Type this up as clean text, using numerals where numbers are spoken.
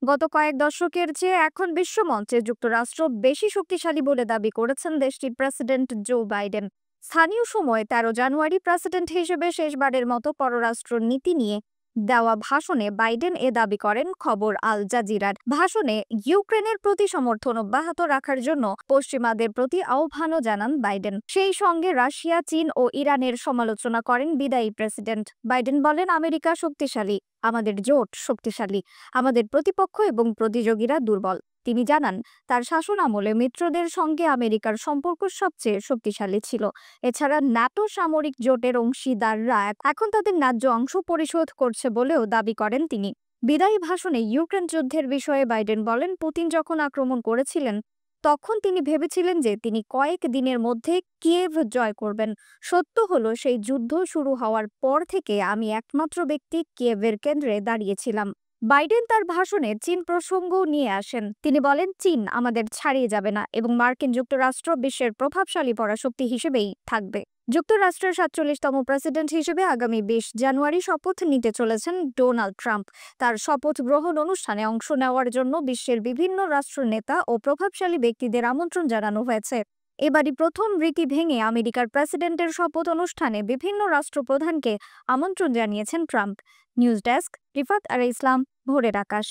গত কয়েক দশকের চেয়ে এখন বিশ্বমঞ্চে যুক্তরাষ্ট্র বেশি শক্তিশালী বলে দাবি করেছেন দেশটির প্রেসিডেন্ট জো বাইডেন। স্থানীয় সময় 13 জানুয়ারি প্রেসিডেন্ট হিসেবে শেষবারের মতো পররাষ্ট্র নীতি নিয়ে দেওয়া ভাষণে বাইডেন এ দাবি করেন। খবর আল জাজিরার। ভাষণে ইউক্রেনের প্রতি সমর্থন অব্যাহত রাখার জন্য পশ্চিমাদের প্রতি আহ্বানও জানান বাইডেন। সেই সঙ্গে রাশিয়া, চীন ও ইরানের সমালোচনা করেন বিদায়ী প্রেসিডেন্ট। বাইডেন বলেন, আমেরিকা শক্তিশালী, আমাদের জোট শক্তিশালী, আমাদের প্রতিপক্ষ এবং প্রতিযোগীরা দুর্বল। তিনি জানান, তার শাসন আমলে মিত্রদের সঙ্গে আমেরিকার সম্পর্ক সবচেয়ে শক্তিশালী ছিল। এছাড়া ন্যাটো সামরিক জোটের অংশীদাররা এখন তাদের ন্যায্য অংশ পরিশোধ করছে বলেও দাবি করেন তিনি। বিদায়ী ভাষণে ইউক্রেন যুদ্ধের বিষয়ে বাইডেন বলেন, পুতিন যখন আক্রমণ করেছিলেন তখন তিনি ভেবেছিলেন যে তিনি কয়েক দিনের মধ্যে কিয়েভ জয় করবেন। সত্য হলো, সেই যুদ্ধ শুরু হওয়ার পর থেকে আমি একমাত্র ব্যক্তি কিয়েভের কেন্দ্রে দাঁড়িয়েছিলাম। বাইডেন তার ভাষণে চীন প্রসঙ্গও নিয়ে আসেন। তিনি বলেন, চীন আমাদের ছাড়িয়ে যাবে না এবং মার্কিন যুক্তরাষ্ট্র বিশ্বের প্রভাবশালী পরাশক্তি হিসেবেই থাকবে। যুক্তরাষ্ট্রের 47তম প্রেসিডেন্ট হিসেবে আগামী 20 জানুয়ারি শপথ নিতে চলেছেন ডোনাল্ড ট্রাম্প। তার শপথ গ্রহণ অনুষ্ঠানে অংশ নেওয়ার জন্য বিশ্বের বিভিন্ন রাষ্ট্রনেতা ও প্রভাবশালী ব্যক্তিদের আমন্ত্রণ জানানো হয়েছে। এবারই প্রথম রীতি ভেঙে আমেরিকার প্রেসিডেন্টের শপথ অনুষ্ঠানে বিভিন্ন রাষ্ট্রপ্রধানকে আমন্ত্রণ জানিয়েছেন ট্রাম্প। নিউজ ডেস্ক, রিফাত আর ইসলাম, ভোরের আকাশ।